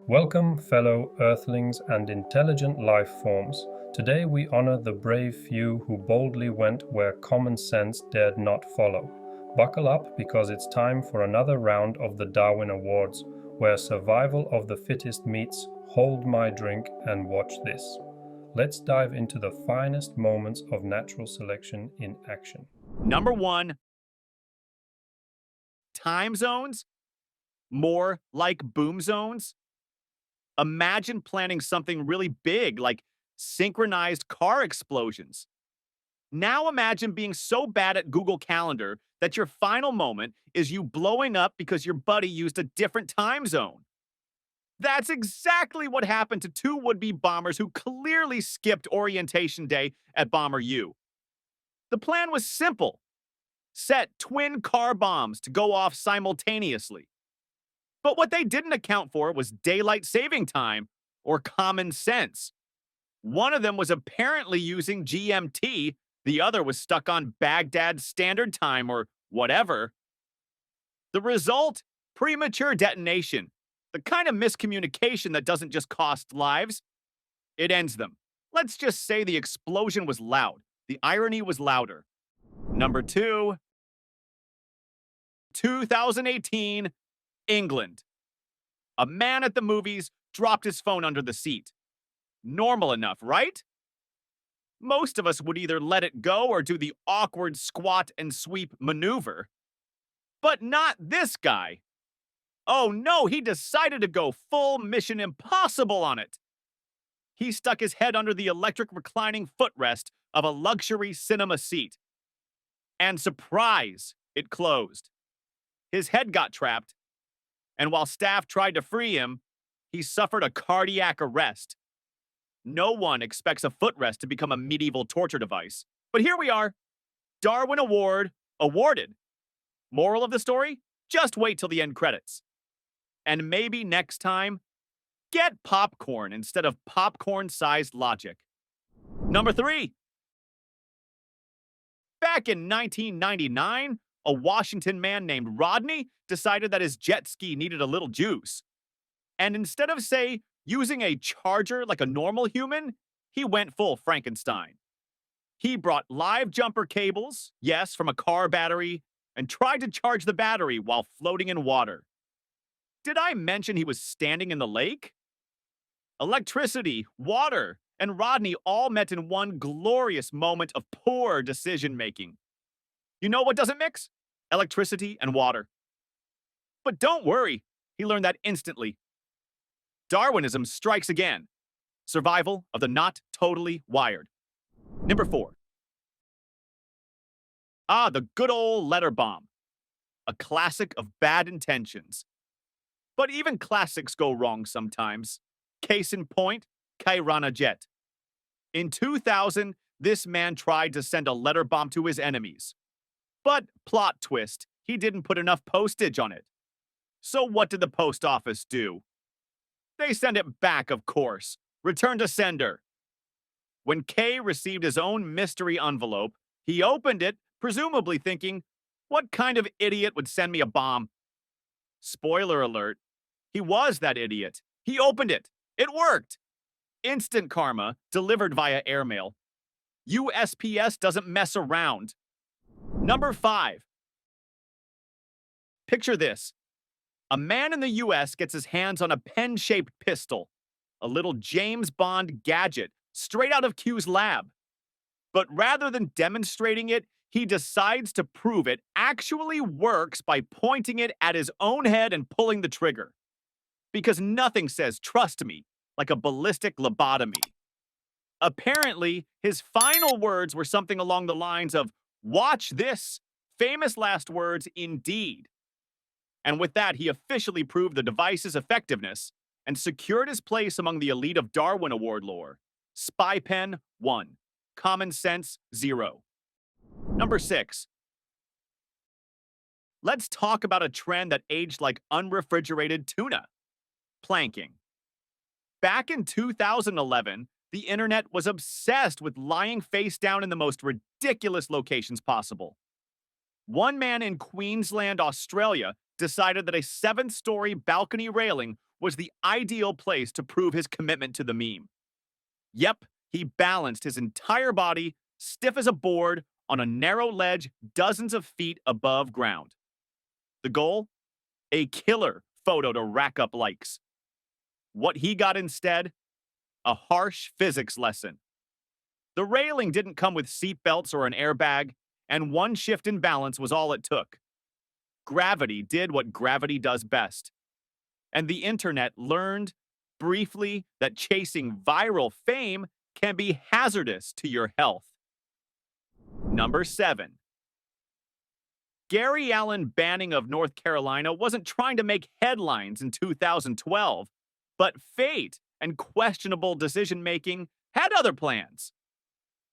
Welcome, fellow Earthlings and intelligent life forms. Today we honor the brave few who boldly went where common sense dared not follow. Buckle up because it's time for another round of the Darwin Awards, where survival of the fittest meets hold my drink and watch this. Let's dive into the finest moments of natural selection in action. Number one, time zones, more like boom zones. Imagine planning something really big like synchronized car explosions. Now imagine being so bad at Google Calendar that your final moment is you blowing up because your buddy used a different time zone. That's exactly what happened to two would-be bombers who clearly skipped orientation day at Bomber U. The plan was simple. Set twin car bombs to go off simultaneously. But what they didn't account for was daylight saving time or common sense. One of them was apparently using GMT, the other was stuck on Baghdad Standard Time or whatever. The result? Premature detonation. The kind of miscommunication that doesn't just cost lives, it ends them. Let's just say the explosion was loud. The irony was louder. Number two, 2018, England. A man at the movies dropped his phone under the seat. Normal enough, right? Most of us would either let it go or do the awkward squat and sweep maneuver. But not this guy. Oh no, he decided to go full Mission Impossible on it. He stuck his head under the electric reclining footrest of a luxury cinema seat. And surprise, it closed. His head got trapped, and while staff tried to free him, he suffered a cardiac arrest. No one expects a footrest to become a medieval torture device. But here we are. Darwin Award awarded. Moral of the story? Just wait till the end credits. And maybe next time, get popcorn instead of popcorn-sized logic. Number three. Back in 1999, a Washington man named Rodney decided that his jet ski needed a little juice. And instead of, say, using a charger like a normal human, he went full Frankenstein. He brought live jumper cables, yes, from a car battery, and tried to charge the battery while floating in water. Did I mention he was standing in the lake? Electricity, water, and Rodney all met in one glorious moment of poor decision-making. You know what doesn't mix? Electricity and water. But don't worry, he learned that instantly. Darwinism strikes again. Survival of the not totally wired. Number four. The good old letter bomb. A classic of bad intentions. But even classics go wrong sometimes. Case in point, Kairana Jet. In 2000, this man tried to send a letter bomb to his enemies. But, plot twist, he didn't put enough postage on it. So what did the post office do? They sent it back, of course. Return to sender. When Kay received his own mystery envelope, he opened it, presumably thinking, what kind of idiot would send me a bomb? Spoiler alert, he was that idiot. He opened it. It worked. Instant karma, delivered via airmail. USPS doesn't mess around. Number five. Picture this. A man in the US gets his hands on a pen-shaped pistol, a little James Bond gadget straight out of Q's lab. But rather than demonstrating it, he decides to prove it actually works by pointing it at his own head and pulling the trigger. Because nothing says trust me like a ballistic lobotomy. Apparently, his final words were something along the lines of, "Watch this," famous last words indeed. And with that, he officially proved the device's effectiveness and secured his place among the elite of Darwin Award lore. Spy pen, 1. Common sense, 0. Number 6. Let's talk about a trend that aged like unrefrigerated tuna. Planking. Back in 2011, the internet was obsessed with lying face down in the most ridiculous locations possible. One man in Queensland, Australia, decided that a 7-story balcony railing was the ideal place to prove his commitment to the meme. Yep, he balanced his entire body, stiff as a board, on a narrow ledge dozens of feet above ground. The goal? A killer photo to rack up likes. What he got instead? A harsh physics lesson. The railing didn't come with seat belts or an airbag, and one shift in balance was all it took. Gravity did what gravity does best. And the internet learned, briefly, that chasing viral fame can be hazardous to your health. Number 7. Gary Allen Banning of North Carolina wasn't trying to make headlines in 2012, but fate and questionable decision-making had other plans.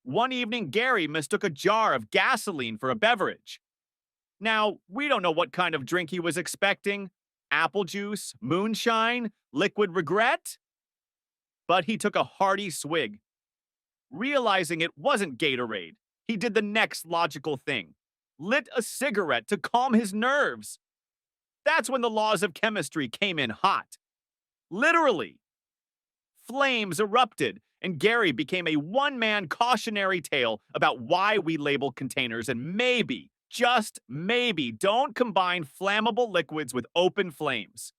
One evening, Gary mistook a jar of gasoline for a beverage. Now, we don't know what kind of drink he was expecting. Apple juice, moonshine, liquid regret? But he took a hearty swig. Realizing it wasn't Gatorade, he did the next logical thing. Lit a cigarette to calm his nerves. That's when the laws of chemistry came in hot. Literally. Flames erupted, and Gary became a one-man cautionary tale about why we label containers and maybe, just maybe, don't combine flammable liquids with open flames.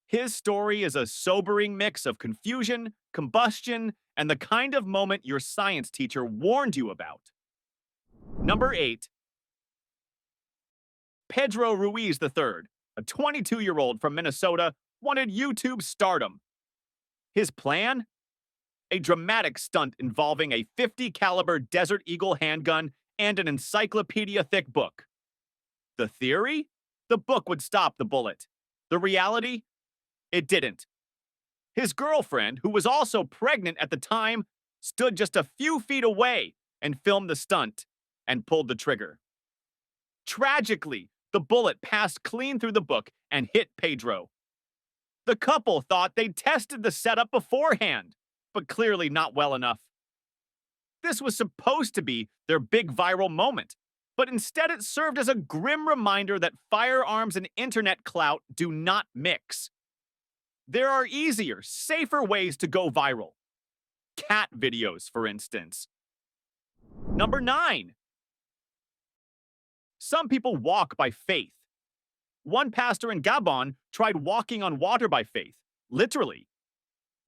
His story is a sobering mix of confusion, combustion, and the kind of moment your science teacher warned you about. Number 8. Pedro Ruiz III, a 22-year-old from Minnesota, wanted YouTube stardom. His plan? A dramatic stunt involving a .50 caliber Desert Eagle handgun and an encyclopedia-thick book. The theory? The book would stop the bullet. The reality? It didn't. His girlfriend, who was also pregnant at the time, stood just a few feet away and filmed the stunt and pulled the trigger. Tragically, the bullet passed clean through the book and hit Pedro. The couple thought they'd tested the setup beforehand, but clearly not well enough. This was supposed to be their big viral moment, but instead it served as a grim reminder that firearms and internet clout do not mix. There are easier, safer ways to go viral. Cat videos, for instance. Number 9. Some people walk by faith. One pastor in Gabon tried walking on water by faith, literally.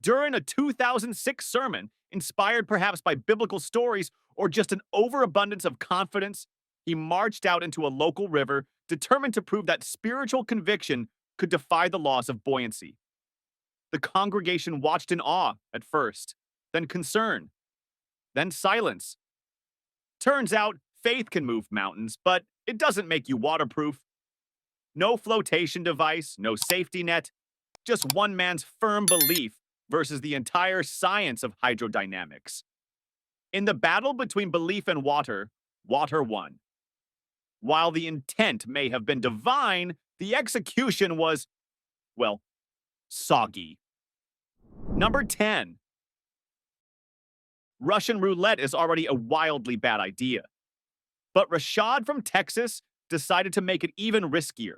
During a 2006 sermon, inspired perhaps by biblical stories or just an overabundance of confidence, he marched out into a local river, determined to prove that spiritual conviction could defy the laws of buoyancy. The congregation watched in awe at first, then concern, then silence. Turns out, faith can move mountains, but it doesn't make you waterproof. No flotation device, no safety net, just one man's firm belief versus the entire science of hydrodynamics. In the battle between belief and water, water won. While the intent may have been divine, the execution was, well, soggy. Number 10. Russian roulette is already a wildly bad idea. But Rashad from Texas decided to make it even riskier.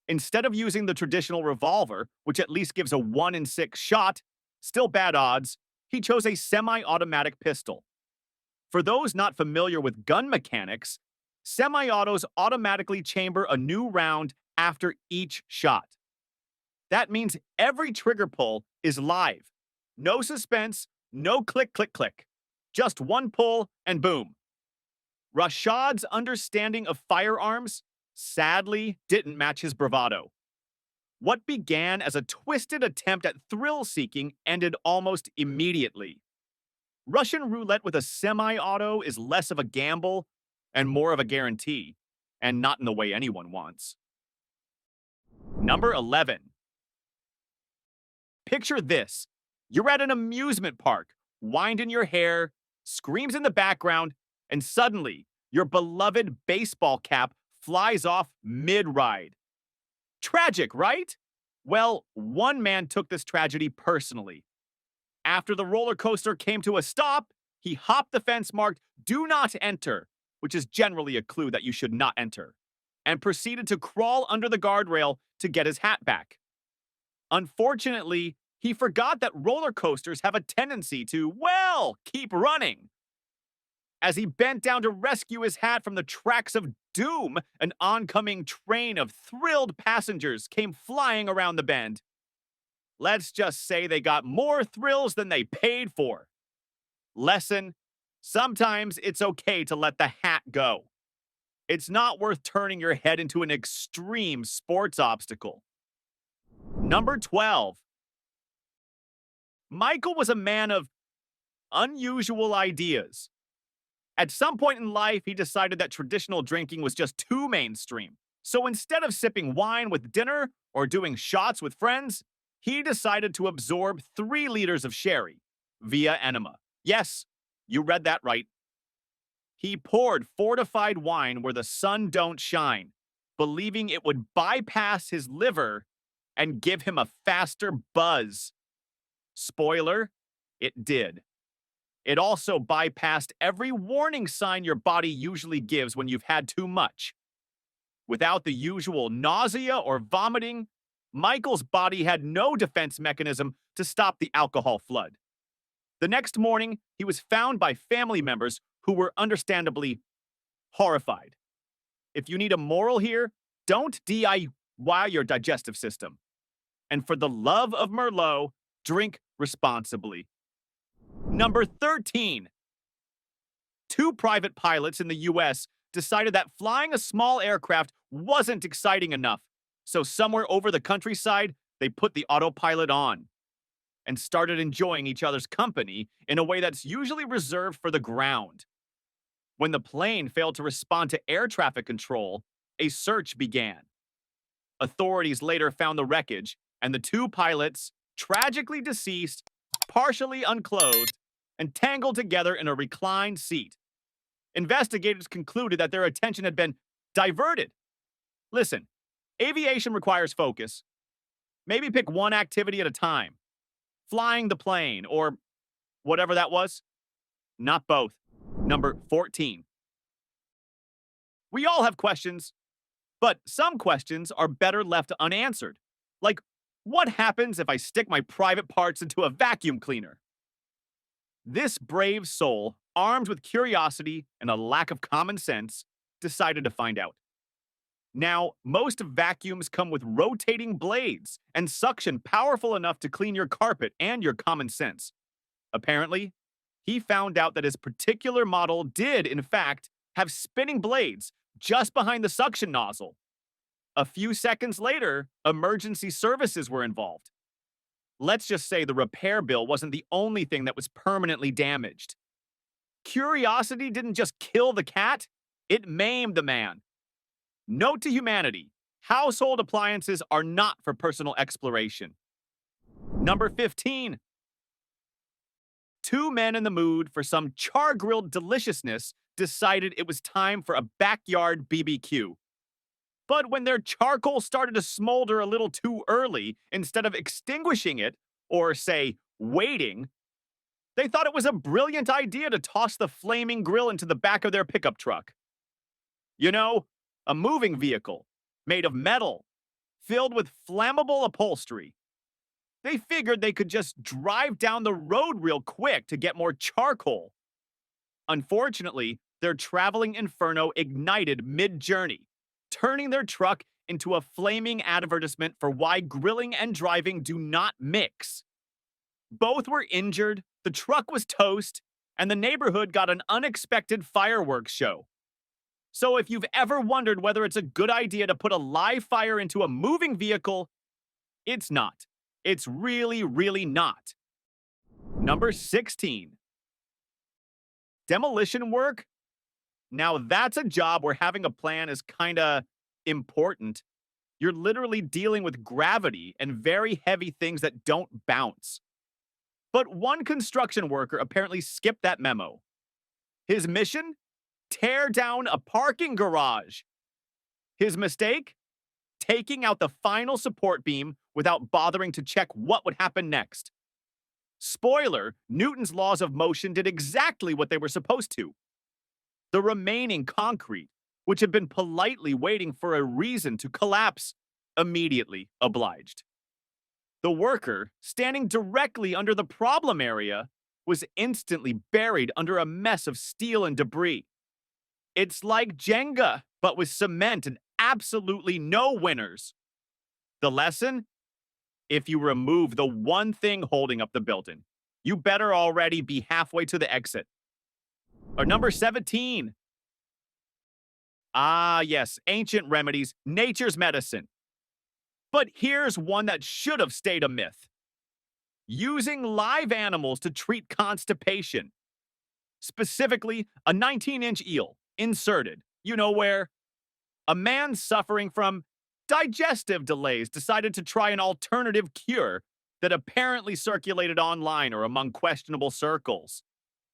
Instead of using the traditional revolver, which at least gives a 1 in 6 shot, still bad odds, he chose a semi-automatic pistol. For those not familiar with gun mechanics, semi-autos automatically chamber a new round after each shot. That means every trigger pull is live. No suspense, no click, click, click. Just one pull and boom. Rashad's understanding of firearms, sadly, didn't match his bravado. What began as a twisted attempt at thrill-seeking ended almost immediately. Russian roulette with a semi-auto is less of a gamble and more of a guarantee, and not in the way anyone wants. Number 11. Picture this. You're at an amusement park, winding your hair, screams in the background, and suddenly, your beloved baseball cap flies off mid-ride. Tragic, right? Well, one man took this tragedy personally. After the roller coaster came to a stop, he hopped the fence marked "Do Not Enter," which is generally a clue that you should not enter, and proceeded to crawl under the guardrail to get his hat back. Unfortunately, he forgot that roller coasters have a tendency to, well, keep running. As he bent down to rescue his hat from the tracks of doom, an oncoming train of thrilled passengers came flying around the bend. Let's just say they got more thrills than they paid for. Lesson: sometimes it's okay to let the hat go. It's not worth turning your head into an extreme sports obstacle. Number 12. Michael was a man of unusual ideas. At some point in life, he decided that traditional drinking was just too mainstream. So instead of sipping wine with dinner or doing shots with friends, he decided to absorb 3 liters of sherry via enema. Yes, you read that right. He poured fortified wine where the sun don't shine, believing it would bypass his liver and give him a faster buzz. Spoiler, it did. It also bypassed every warning sign your body usually gives when you've had too much. Without the usual nausea or vomiting, Michael's body had no defense mechanism to stop the alcohol flood. The next morning, he was found by family members who were understandably horrified. If you need a moral here, don't DIY your digestive system. And for the love of Merlot, drink responsibly. Number 13. 2 private pilots in the US decided that flying a small aircraft wasn't exciting enough. So somewhere over the countryside, they put the autopilot on and started enjoying each other's company in a way that's usually reserved for the ground. When the plane failed to respond to air traffic control, a search began. Authorities later found the wreckage, and the 2 pilots, tragically deceased, partially unclothed, and tangled together in a reclined seat. Investigators concluded that their attention had been diverted. Listen, aviation requires focus. Maybe pick one activity at a time. Flying the plane, or whatever that was. Not both. Number 14. We all have questions, but some questions are better left unanswered. Like, what happens if I stick my private parts into a vacuum cleaner? This brave soul, armed with curiosity and a lack of common sense, decided to find out. Now, most vacuums come with rotating blades and suction powerful enough to clean your carpet and your common sense. Apparently, he found out that his particular model did, in fact, have spinning blades just behind the suction nozzle. A few seconds later, emergency services were involved. Let's just say the repair bill wasn't the only thing that was permanently damaged. Curiosity didn't just kill the cat, it maimed the man. Note to humanity, household appliances are not for personal exploration. Number 15. 2 men in the mood for some char-grilled deliciousness decided it was time for a backyard BBQ. But when their charcoal started to smolder a little too early, instead of extinguishing it, or say, waiting, they thought it was a brilliant idea to toss the flaming grill into the back of their pickup truck. You know, a moving vehicle, made of metal, filled with flammable upholstery. They figured they could just drive down the road real quick to get more charcoal. Unfortunately, their traveling inferno ignited mid-journey, turning their truck into a flaming advertisement for why grilling and driving do not mix. Both were injured, the truck was toast, and the neighborhood got an unexpected fireworks show. So if you've ever wondered whether it's a good idea to put a live fire into a moving vehicle, it's not. It's really, really not. Number 16. Demolition work? Now that's a job where having a plan is kinda important. You're literally dealing with gravity and very heavy things that don't bounce. But one construction worker apparently skipped that memo. His mission? Tear down a parking garage. His mistake? Taking out the final support beam without bothering to check what would happen next. Spoiler, Newton's laws of motion did exactly what they were supposed to. The remaining concrete, which had been politely waiting for a reason to collapse, immediately obliged. The worker, standing directly under the problem area, was instantly buried under a mess of steel and debris. It's like Jenga, but with cement and absolutely no winners. The lesson? If you remove the one thing holding up the building, you better already be halfway to the exit. Or number 17. Ah, yes, ancient remedies, nature's medicine. But here's one that should have stayed a myth. Using live animals to treat constipation. Specifically, a 19-inch eel inserted, you know where? A man suffering from digestive delays decided to try an alternative cure that apparently circulated online or among questionable circles.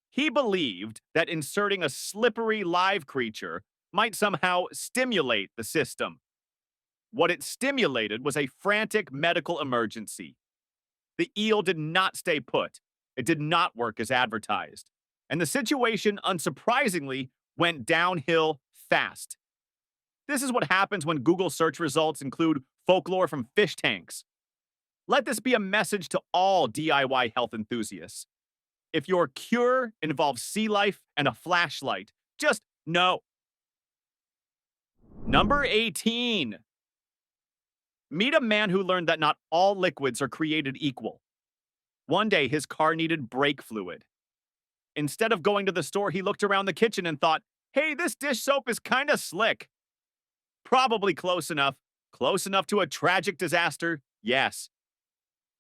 He believed that inserting a slippery live creature might somehow stimulate the system. What it stimulated was a frantic medical emergency. The eel did not stay put. It did not work as advertised. And the situation, unsurprisingly, went downhill fast. This is what happens when Google search results include folklore from fish tanks. Let this be a message to all DIY health enthusiasts. If your cure involves sea life and a flashlight, just no. Number 18. Meet a man who learned that not all liquids are created equal. One day, his car needed brake fluid. Instead of going to the store, he looked around the kitchen and thought, hey, this dish soap is kind of slick. Probably close enough. Close enough to a tragic disaster? Yes.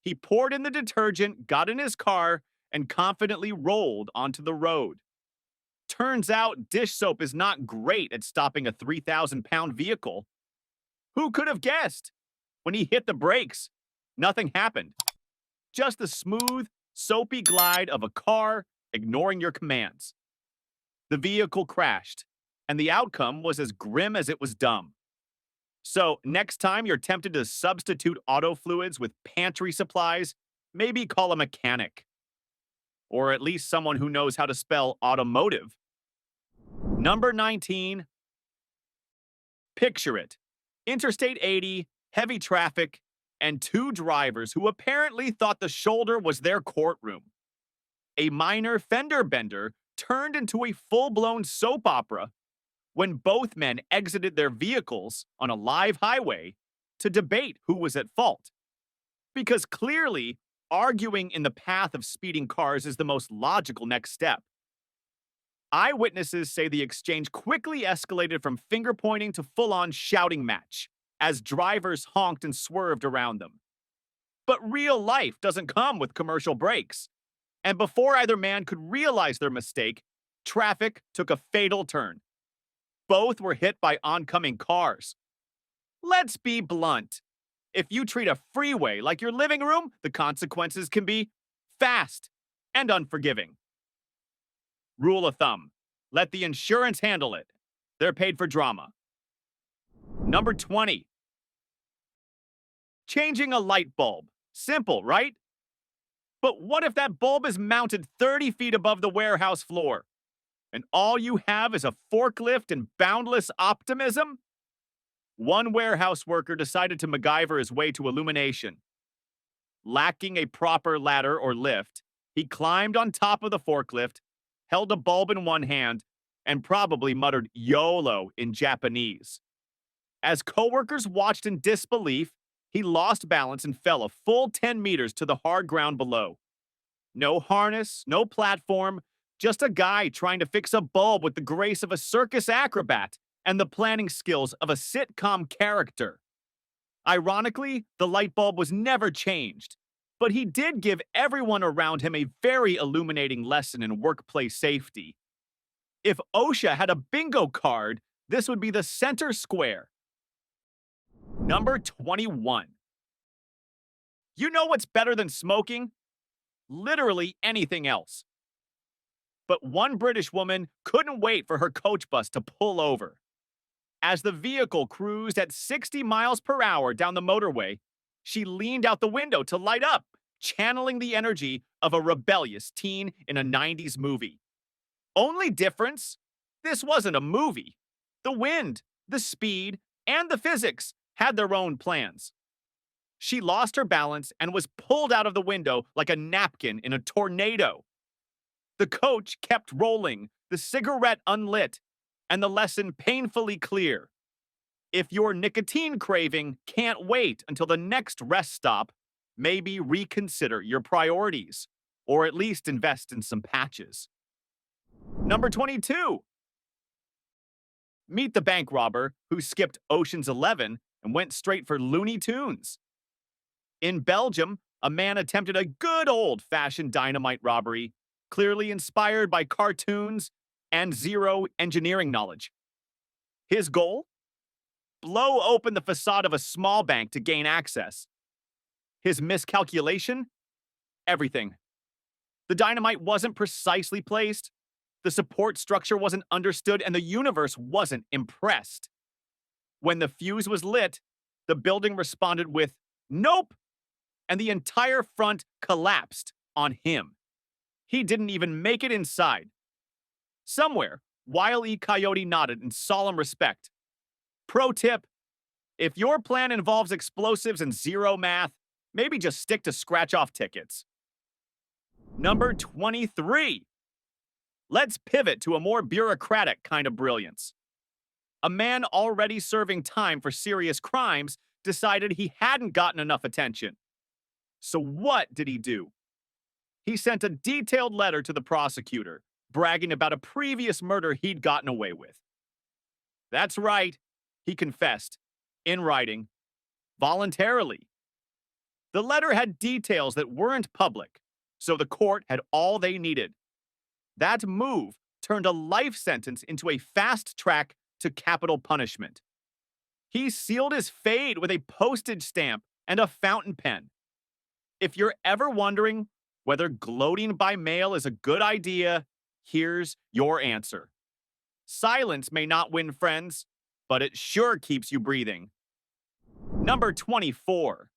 He poured in the detergent, got in his car, and confidently rolled onto the road. Turns out dish soap is not great at stopping a 3,000-pound vehicle. Who could have guessed? When he hit the brakes, nothing happened. Just the smooth, soapy glide of a car ignoring your commands. The vehicle crashed, and the outcome was as grim as it was dumb. So, next time you're tempted to substitute auto fluids with pantry supplies, maybe call a mechanic. Or at least someone who knows how to spell automotive. Number 19. Picture it. Interstate 80, heavy traffic, and two drivers who apparently thought the shoulder was their courtroom. A minor fender bender turned into a full-blown soap opera when both men exited their vehicles on a live highway to debate who was at fault. Because clearly, arguing in the path of speeding cars is the most logical next step. Eyewitnesses say the exchange quickly escalated from finger-pointing to full-on shouting match as drivers honked and swerved around them. But real life doesn't come with commercial breaks. And before either man could realize their mistake, traffic took a fatal turn. Both were hit by oncoming cars. Let's be blunt. If you treat a freeway like your living room, the consequences can be fast and unforgiving. Rule of thumb, let the insurance handle it. They're paid for drama. Number 20. Changing a light bulb. Simple, right? But what if that bulb is mounted 30 feet above the warehouse floor? And all you have is a forklift and boundless optimism? One warehouse worker decided to MacGyver his way to illumination. Lacking a proper ladder or lift, he climbed on top of the forklift, held a bulb in one hand, and probably muttered YOLO in Japanese. As coworkers watched in disbelief, he lost balance and fell a full 10 meters to the hard ground below. No harness, no platform, just a guy trying to fix a bulb with the grace of a circus acrobat and the planning skills of a sitcom character. Ironically, the light bulb was never changed, but he did give everyone around him a very illuminating lesson in workplace safety. If OSHA had a bingo card, this would be the center square. Number 21. You know what's better than smoking? Literally anything else. But one British woman couldn't wait for her coach bus to pull over. As the vehicle cruised at 60 miles per hour down the motorway, she leaned out the window to light up, channeling the energy of a rebellious teen in a 90s movie. Only difference? This wasn't a movie. The wind, the speed, and the physics had their own plans. She lost her balance and was pulled out of the window like a napkin in a tornado. The coach kept rolling, the cigarette unlit, and the lesson painfully clear. If your nicotine craving can't wait until the next rest stop, maybe reconsider your priorities, or at least invest in some patches. Number 22. Meet the bank robber who skipped Ocean's 11 and went straight for Looney Tunes. In Belgium, a man attempted a good old-fashioned dynamite robbery, clearly inspired by cartoons and zero engineering knowledge. His goal? Blow open the facade of a small bank to gain access. His miscalculation? Everything. The dynamite wasn't precisely placed, the support structure wasn't understood, and the universe wasn't impressed. When the fuse was lit, the building responded with, "Nope!" and the entire front collapsed on him. He didn't even make it inside. Somewhere, Wile E. Coyote nodded in solemn respect. Pro tip, if your plan involves explosives and zero math, maybe just stick to scratch-off tickets. Number 23. Let's pivot to a more bureaucratic kind of brilliance. A man already serving time for serious crimes decided he hadn't gotten enough attention. So what did he do? He sent a detailed letter to the prosecutor, bragging about a previous murder he'd gotten away with. That's right, he confessed, in writing, voluntarily. The letter had details that weren't public, so the court had all they needed. That move turned a life sentence into a fast track to capital punishment. He sealed his fate with a postage stamp and a fountain pen. If you're ever wondering whether gloating by mail is a good idea, here's your answer. Silence may not win friends, but it sure keeps you breathing. Number 24.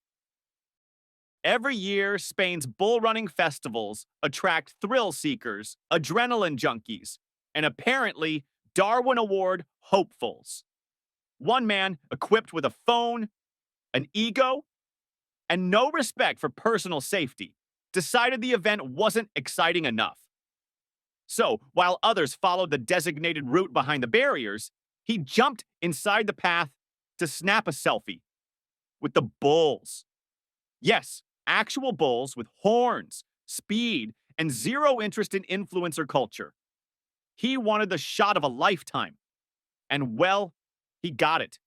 Every year, Spain's bull running festivals attract thrill seekers, adrenaline junkies, and apparently Darwin Award hopefuls. One man, equipped with a phone, an ego, and no respect for personal safety, decided the event wasn't exciting enough. So, while others followed the designated route behind the barriers, he jumped inside the path to snap a selfie with the bulls. Yes, actual bulls with horns, speed, and zero interest in influencer culture. He wanted the shot of a lifetime. And well, he got it.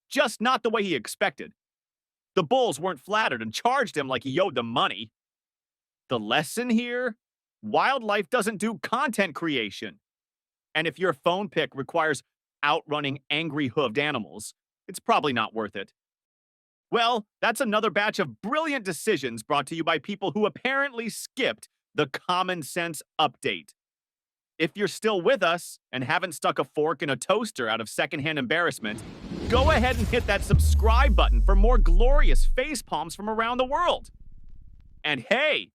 Just not the way he expected. The bulls weren't flattered and charged him like he owed them money. The lesson here? Wildlife doesn't do content creation. And if your phone pic requires outrunning angry hooved animals, it's probably not worth it. Well, that's another batch of brilliant decisions brought to you by people who apparently skipped the common sense update. If you're still with us and haven't stuck a fork in a toaster out of secondhand embarrassment, go ahead and hit that subscribe button for more glorious facepalms from around the world. And hey,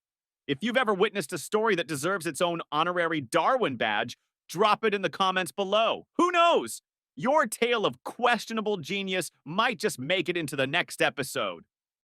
if you've ever witnessed a story that deserves its own honorary Darwin badge, drop it in the comments below. Who knows? Your tale of questionable genius might just make it into the next episode.